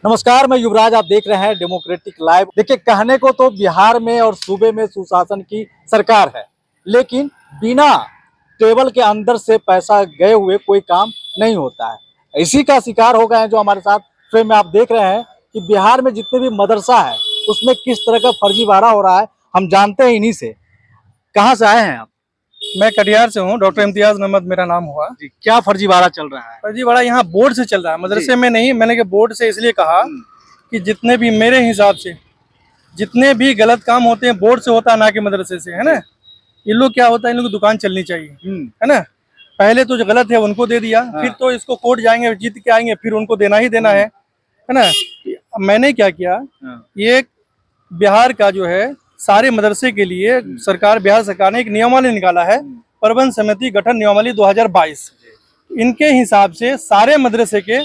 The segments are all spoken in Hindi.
नमस्कार, मैं युवराज। आप देख रहे हैं डेमोक्रेटिक लाइव। देखिए, कहने को तो बिहार में और सूबे में सुशासन की सरकार है, लेकिन बिना टेबल के अंदर से पैसा गए हुए कोई काम नहीं होता है। इसी का शिकार हो गए हैं जो हमारे साथ फ्रेम में आप देख रहे हैं कि बिहार में जितने भी मदरसा है उसमें किस तरह का फर्जीवाड़ा हो रहा है, हम जानते हैं इन्हीं से। कहाँ से आए हैं आप? मैं कटिहार से हूँ। डॉक्टर इम्तियाज अहमद मेरा नाम हुआ जी, क्या फर्जीवाड़ा चल रहा है? फर्जीवाड़ा यहाँ बोर्ड से चल रहा है, मदरसे में नहीं। मैंने कि बोर्ड से इसलिए कहा कि जितने भी मेरे हिसाब से जितने भी गलत काम होते हैं बोर्ड से होता है, ना कि मदरसे से, है ना। ये लोग क्या होता है, इन लोग की दुकान चलनी चाहिए, है ना। पहले तो जो गलत है उनको दे दिया, फिर तो इसको कोर्ट जाएंगे, जीत के आएंगे, फिर उनको देना ही देना है ना। मैंने क्या किया, ये बिहार का जो है सारे मदरसे के लिए बिहार सरकार ने एक नियमावली निकाला है, प्रबंध समिति गठन नियमावली 2022। इनके हिसाब से सारे मदरसे के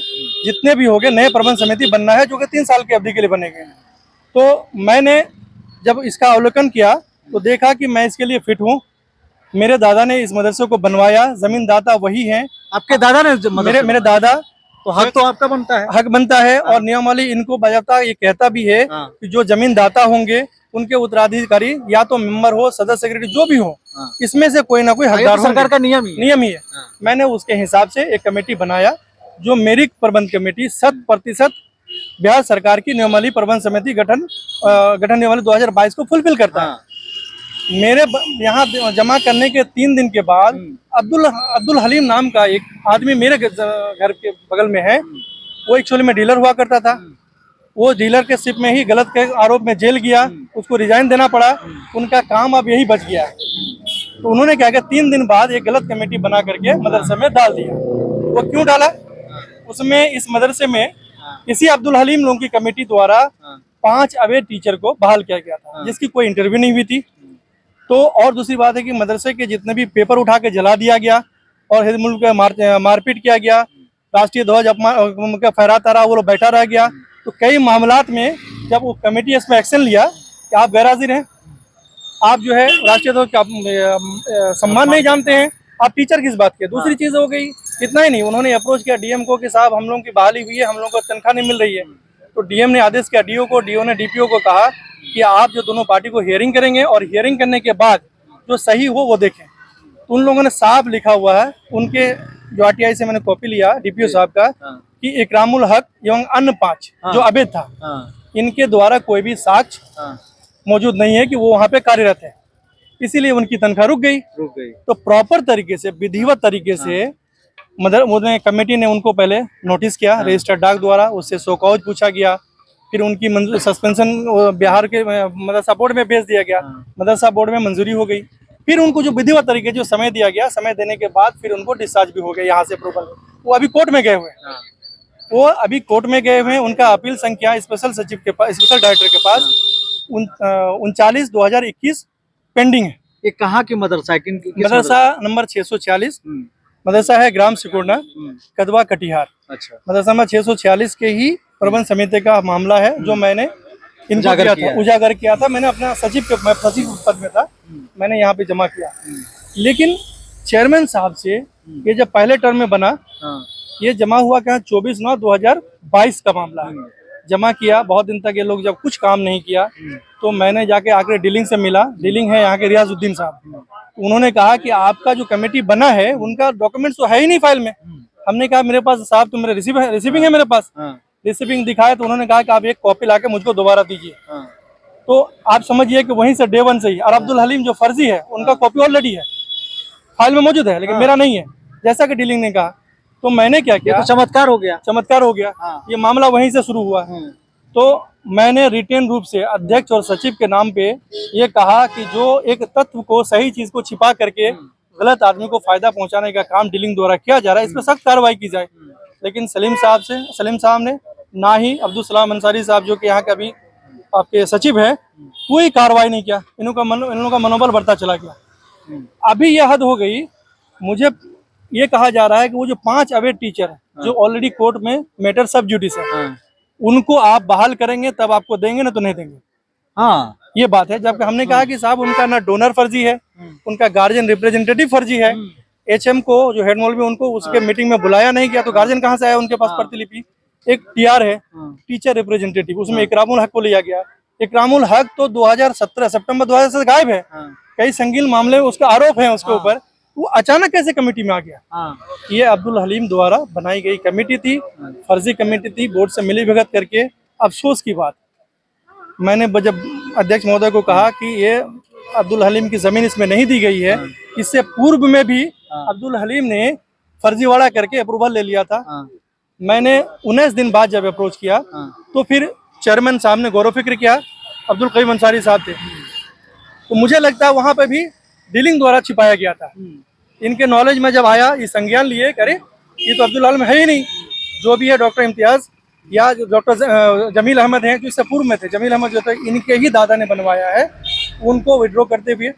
जितने भी होंगे नए प्रबंध समिति बनना है, जो कि 3 साल की अवधि के लिए बनेंगे। तो मैंने जब इसका अवलोकन किया तो देखा कि मैं इसके लिए फिट हूँ। मेरे दादा ने इस मदरसे को बनवाया, जमीन दाता वही है। आपके दादा ने? मेरे दादा। तो हक तो आपका बनता है। हक बनता है। और नियमावली इनको बाज़ाब्ता ये कहता भी है कि जो जमीन दाता होंगे उनके उत्तराधिकारी या तो मेंबर हो, सदस्य, सेक्रेटरी, जो भी हो, इसमें से कोई ना कोई हकदार सरकार का नियम ही है। मैंने उसके हिसाब से एक कमेटी बनाया, जो मेरी प्रबंध कमेटी 100% बिहार सरकार की नियमावली प्रबंध समिति गठन नियमावली 2022 को फुलफिल करता है। मेरे यहाँ जमा करने के 3 दिन के बाद अब्दुल हलीम नाम का एक आदमी मेरे घर के बगल में है, वो एक्चुअली में डीलर हुआ करता था। वो डीलरशिप में ही गलत के आरोप में जेल गया, उसको रिजाइन देना पड़ा। उनका काम अब यही बच गया है। तो उन्होंने क्या किया, 3 दिन बाद एक गलत कमेटी बना करके मदरसे में डाल दिया। वो क्यों डाला? उसमें इस मदरसे में इसी अब्दुल हलीम लोगों की कमेटी द्वारा 5 अवैध टीचर को बहाल किया गया था, जिसकी कोई इंटरव्यू नहीं हुई थी। तो और दूसरी बात है कि मदरसे के जितने भी पेपर उठा के जला दिया गया और हिंद मुल्क का मारपीट किया गया, राष्ट्रीय ध्वज अपमान फहराता रहा, वो लोग बैठा रह गया। तो कई मामलात में जब वो कमेटी इसमें एक्शन लिया कि आप गैरहाजिर हैं, आप जो है राष्ट्रीय ध्वज का सम्मान नहीं जानते हैं, आप टीचर किस बात के। दूसरी चीज़ हो गई, इतना ही नहीं, उन्होंने अप्रोच किया डीएम को कि साहब हम लोगों की बहाली हुई है, हम लोगों को तनख्वाह नहीं मिल रही है। तो डीएम ने आदेश किया डीओ को, डीओ ने डीपीओ को कहा कि आप जो दोनों पार्टी को हियरिंग करेंगे और हियरिंग करने के बाद जो सही हो वो देखें। तो उन लोगों ने साफ लिखा हुआ है, उनके जो आरटीआई से मैंने कॉपी लिया डीपीओ साहब का, कि इकरामुल हक एवं अन्य 5 जो अवैध था, इनके द्वारा कोई भी साक्ष्य मौजूद नहीं है कि वो वहाँ पे कार्यरत है, इसीलिए उनकी तनख्वाह रुक गई। तो प्रॉपर तरीके से, विधिवत तरीके से कमेटी ने उनको पहले नोटिस किया रजिस्टर्ड डाक द्वारा, उससे शोकॉज पूछा गया, फिर उनकी सस्पेंशन बिहार के मदरसा बोर्ड में भेज दिया गया, मदरसा बोर्ड में मंजूरी हो गई। फिर उनको जो विधिवत तरीके जो समय दिया गया, समय देने के बाद फिर उनको डिस्चार्ज भी हो गया यहाँ से अप्रूवल। वो अभी कोर्ट में गए हुए हैं, उनका अपील संख्या स्पेशल सचिव के पास, स्पेशल डायरेक्टर के पास 39/2021 पेंडिंग है। ये कहाँ की मदरसा है? मदरसा नंबर 646 मदरसा है, ग्राम सिकुड़ना, कदवा, कटिहार। अच्छा। मदरसा नंबर 646 के ही प्रबंध समिति का मामला है, जो मैंने उजागर किया था। मैंने अपना सचिव पद में था, मैंने यहाँ पे जमा किया। लेकिन चेयरमैन साहब से ये जब पहले टर्म में बना, ये जमा हुआ क्या 24/9/2022 का मामला है। जमा किया, बहुत दिन तक ये लोग जब कुछ काम नहीं किया, तो मैंने जाके आकर डीलिंग से मिला। डीलिंग है यहाँ के रियाजुद्दीन साहब। उन्होंने कहा कि आपका जो कमेटी बना है उनका डॉक्यूमेंट्स तो है ही नहीं फाइल में। हमने कहा मेरे पास साहब तो मेरे रिसीविंग है मेरे पास। रिसीविंग दिखाया तो उन्होंने कहा कि आप एक कॉपी लाके मुझको दोबारा दीजिए। तो आप समझिए कि वहीं से डे 1 से ही, और अब्दुल हलीम जो फर्जी है उनका कॉपी ऑलरेडी है, फाइल में मौजूद है, लेकिन मेरा नहीं है, जैसा कि डीलिंग ने कहा। तो मैंने क्या किया, तो चमत्कार हो गया। ये मामला वहीं से शुरू हुआ। तो मैंने रिटेन रूप से अध्यक्ष और सचिव के नाम पे ये कहा कि जो एक तत्व को, सही चीज को छिपा करके गलत आदमी को फायदा पहुंचाने का काम डीलिंग द्वारा किया जा रहा है, इस पर सख्त कार्रवाई की जाए। लेकिन सलीम साहब ने, ना ही अब्दुल सलाम अंसारी साहब जो कि यहाँ के अभी आपके सचिव है, कोई कार्रवाई नहीं किया। इन लोगों का मनोबल बढ़ता चला गया। अभी यह हद हो गई, मुझे ये कहा जा रहा है कि वो जो 5 अवैध टीचर हैं जो ऑलरेडी कोर्ट में मैटर सब जुडिस है, उनको आप बहाल करेंगे तब आपको देंगे, ना तो नहीं देंगे। ये बात है। जबकि हमने कहा कि साहब उनका ना डोनर फर्जी है, उनका गार्जियन रिप्रेजेंटेटिव फर्जी है। एचएम को, जो हेड मौलवी, उनको उसके मीटिंग में बुलाया नहीं गया, तो गार्जियन कहाँ से आया उनके पास प्रतिलिपि। एक टीआर है, टीचर रिप्रेजेंटेटिव, उसमें इकरामुल हक को लिया गया। इकरामुल हक तो 2017 सितंबर 2017 गायब है, कई संगीन मामले उसका आरोप है उसके ऊपर, वो अचानक कैसे कमेटी में आ गया? ये अब्दुल हलीम द्वारा बनाई गई कमेटी थी, फर्जी कमेटी थी, बोर्ड से मिली भगत करके। अफसोस की बात, मैंने जब अध्यक्ष महोदय को कहा कि ये अब्दुल हलीम की जमीन इसमें नहीं दी गई है, इससे पूर्व में भी अब्दुल हलीम ने फर्जीवाड़ा करके अप्रूवल ले लिया था। मैंने 19 दिन बाद जब अप्रोच किया तो फिर चेयरमैन साहब ने गौर फिक्र किया, अब्दुल कईम अंसारी साहब थे, तो मुझे लगता है वहां पे भी डीलिंग द्वारा छिपाया गया था। इनके नॉलेज में जब आया, ये संज्ञान लिए, करे ये तो अब्दुल आलम है ही नहीं, जो भी है डॉक्टर इम्तियाज या डॉक्टर जमील अहमद हैं जो इससे पूर्व में थे, जमील अहमद जो थे इनके ही दादा ने बनवाया है, उनको विड्रॉ करते हुए,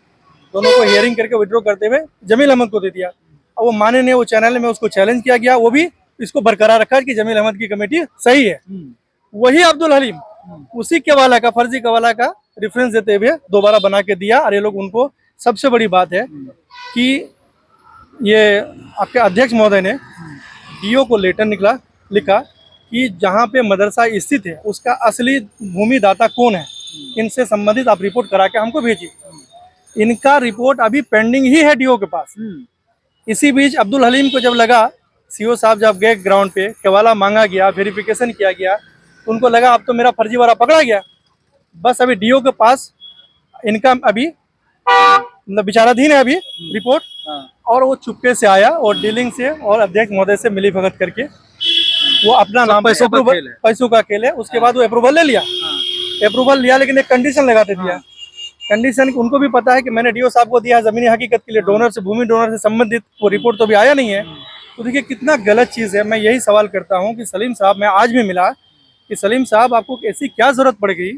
दोनों को हियरिंग करके विड्रॉ करते हुए जमील अहमद को दे दिया। अब वो माने नहीं, वो चैनल में उसको चैलेंज किया गया, वो भी इसको बरकरार रखा कि जमील अहमद की कमेटी सही है। वही अब्दुल हलीम उसी केवाला का, फर्जी केवाला का रेफरेंस देते हुए दोबारा बना के दिया। और ये लोग, उनको सबसे बड़ी बात है कि ये आपके अध्यक्ष महोदय ने डीओ को लेटर लिखा कि जहाँ पे मदरसा स्थित है उसका असली भूमि दाता कौन है, इनसे संबंधित आप रिपोर्ट करा के हमको भेजिए। इनका रिपोर्ट अभी पेंडिंग ही है डीओ के पास। इसी बीच अब्दुल हलीम को जब लगा, सीओ साहब जब गए ग्राउंड पे, केवाला मांगा गया, वेरिफिकेशन किया गया, तो उनको लगा अब तो मेरा फर्जीवाड़ा पकड़ा गया, बस अभी डीओ के पास इनका अभी मतलब विचाराधीन है अभी रिपोर्ट। और वो चुपके से आया और डीलिंग से और अध्यक्ष महोदय से मिली भगत करके वो अपना नाम, पैसों का खेल है। उसके बाद वो अप्रूवल ले लिया, अप्रूवल लिया, लेकिन एक कंडीशन लगाते दिया। कंडीशन उनको भी पता है कि मैंने डीओ साहब को दिया जमीनी हकीकत के लिए, डोनर से, भूमि डोनर से संबंधित वो रिपोर्ट तो अभी आया नहीं है। तो देखिए कितना गलत चीज़ है। मैं यही सवाल करता हूँ कि सलीम साहब, मैं आज भी मिला कि सलीम साहब आपको ऐसी क्या जरूरत पड़ गई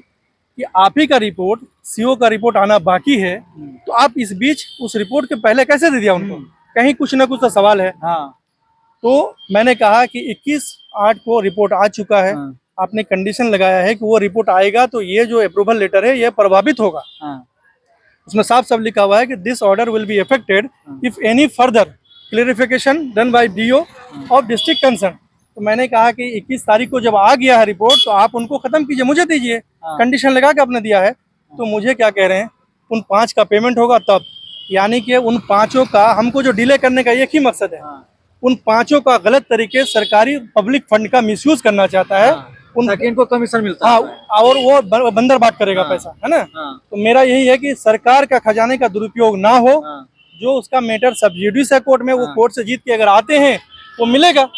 कि आप ही का रिपोर्ट, सीओ का रिपोर्ट आना बाकी है, तो आप इस बीच उस रिपोर्ट के पहले कैसे दे दिया उनको? कहीं कुछ ना कुछ तो सवाल है। तो मैंने कहा कि 21/8 को रिपोर्ट आ चुका है, आपने कंडीशन लगाया है कि वो रिपोर्ट आएगा तो ये जो अप्रूवल लेटर है ये प्रभावित होगा। उसमें साफ साफ लिखा हुआ है कि this order will be affected if any further clarification done by DO of district concern. तो मैंने कहा कि 21 तारीख को जब आ गया है रिपोर्ट तो आप उनको खत्म कीजिए, मुझे दीजिए। कंडीशन लगा के आपने दिया है, तो मुझे क्या कह रहे हैं, उन 5 का पेमेंट होगा तब, यानी कि उन 5 का, हमको जो डिले करने का एक ही मकसद है, उन 5 का गलत तरीके सरकारी पब्लिक फंड का मिसयूज करना चाहता है, ताकि इनको कमीशन मिलता है। और वो बंदर बाट करेगा पैसा, है ना। तो मेरा यही है कि सरकार का खजाने का दुरुपयोग ना हो। जो उसका मैटर सब जुडिस है कोर्ट में, वो कोर्ट से जीत के अगर आते हैं वो मिलेगा,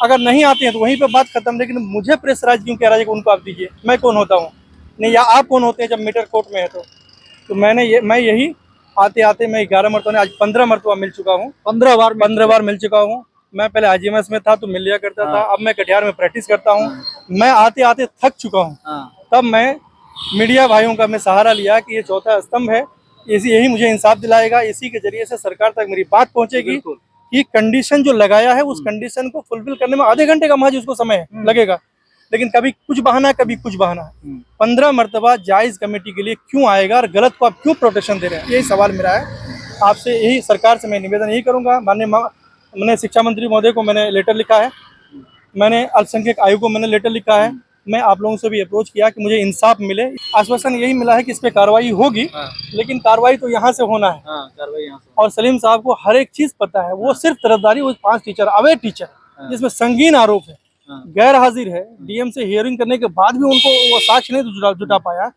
अगर नहीं आते हैं तो वहीं पे बात खत्म। लेकिन मुझे प्रेशराइज क्यों कह रहा है कि उनको आप दीजिए? मैं कौन होता हूँ? नहीं, या आप कौन होते हैं जब मैटर कोर्ट में है? तो मैं यही आते आते मैं 11 मरतबा, आज 15 मरतबा मिल चुका हूँ। 15 बार मिल चुका हूँ। मैं पहले आजीएमएस में था तो मिल लिया करता था, अब मैं कटिहार में प्रैक्टिस करता हूँ। मैं आते आते थक चुका हूँ। तब मैं मीडिया भाइयों का मैं सहारा लिया कि ये चौथा स्तंभ है, यही मुझे इंसाफ दिलाएगा, इसी के जरिए से सरकार तक मेरी बात पहुंचेगी कि कंडीशन जो लगाया है उस कंडीशन को फुलफिल करने में आधे घंटे का महज उसको समय लगेगा। लेकिन कभी कुछ बहाना, कभी कुछ बहाना। 15 मरतबा जायज कमेटी के लिए क्यों आएगा और गलत को आप क्यों प्रोटेक्शन दे रहे हैं? यही सवाल मेरा है आपसे। यही सरकार से मैं निवेदन यही करूंगा। मैंने शिक्षा मंत्री महोदय को मैंने लेटर लिखा है, मैंने अल्पसंख्यक आयोग को मैंने लेटर लिखा है, मैं आप लोगों से भी अप्रोच किया कि मुझे इंसाफ मिले। आश्वासन यही मिला है कि इस पे कार्रवाई होगी, लेकिन कार्रवाई तो यहाँ से होना है। कार्रवाई यहाँ से। और सलीम साहब को हर एक चीज पता है। वो सिर्फ तरफदारी, वो 5 टीचर, अवैध टीचर जिसमें संगीन आरोप है, गैर हाजिर है, डीएम से हियरिंग करने के बाद भी उनको वो साक्ष्य नहीं जुटा पाया,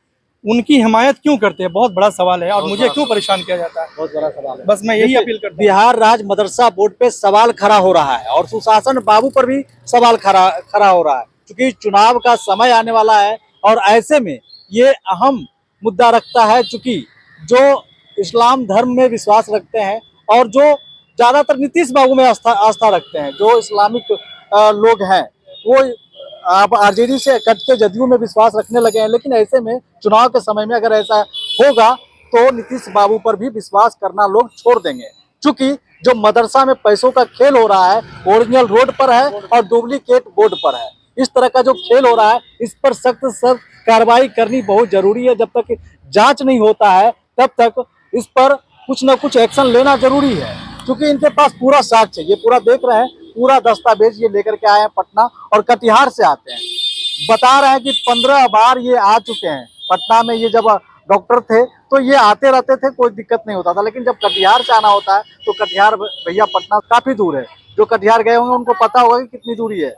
उनकी हिमायत क्यों करते हैं? बहुत बड़ा सवाल है। और मुझे क्यों परेशान किया जाता है? बहुत बड़ा सवाल है। बस मैं यही अपील करता हूं। बिहार राज्य मदरसा बोर्ड पे सवाल खड़ा हो रहा है और सुशासन बाबू पर भी सवाल खड़ा हो रहा है, क्योंकि चुनाव का समय आने वाला है। और ऐसे में ये अहम मुद्दा रखता है, चूंकि जो इस्लाम धर्म में विश्वास रखते हैं और जो ज्यादातर नीतीश बाबू में आस्था रखते हैं, जो इस्लामिक लोग हैं, वो आप आरजेडी से कट के जदयू में विश्वास रखने लगे हैं। लेकिन ऐसे में चुनाव के समय में अगर ऐसा होगा तो नीतीश बाबू पर भी विश्वास करना लोग छोड़ देंगे, क्योंकि जो मदरसा में पैसों का खेल हो रहा है ओरिजिनल रोड पर है और डुप्लीकेट बोर्ड पर है। इस तरह का जो खेल हो रहा है, इस पर सख्त कार्रवाई करनी बहुत जरूरी है। जब तक जांच नहीं होता है तब तक इस पर कुछ न कुछ एक्शन लेना जरूरी है, क्योंकि इनके पास पूरा साक्ष्य है। ये पूरा देख रहे हैं, पूरा दस्तावेज ये लेकर के आए हैं पटना और कटिहार से आते हैं। बता रहे हैं कि 15 बार ये आ चुके हैं पटना में। ये जब डॉक्टर थे तो ये आते रहते थे, कोई दिक्कत नहीं होता था, लेकिन जब कटिहार से आना होता है तो कटिहार भैया पटना काफी दूर है। जो कटिहार गए होंगे उनको पता होगा कि कितनी दूरी है।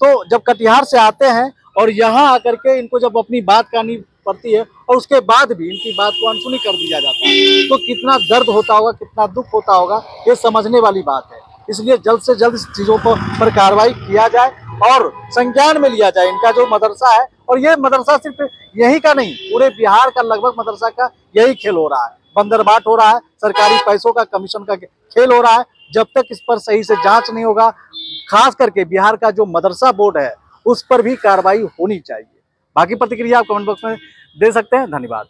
तो जब कटिहार से आते हैं और यहाँ आकर के इनको जब अपनी बात करनी पड़ती है और उसके बाद भी इनकी बात को अनसुनी कर दिया जाता है, तो कितना दर्द होता होगा, कितना दुख होता होगा, ये समझने वाली बात है। इसलिए जल्द से जल्द इस चीजों पर कार्रवाई किया जाए और संज्ञान में लिया जाए इनका जो मदरसा है। और ये मदरसा सिर्फ यही का नहीं, पूरे बिहार का लगभग मदरसा का यही खेल हो रहा है। बंदरबाट हो रहा है, सरकारी पैसों का, कमीशन का खेल हो रहा है। जब तक इस पर सही से जांच नहीं होगा, खास करके बिहार का जो मदरसा बोर्ड है उस पर भी कार्रवाई होनी चाहिए। बाकी प्रतिक्रिया आप कमेंट बॉक्स में दे सकते हैं। धन्यवाद।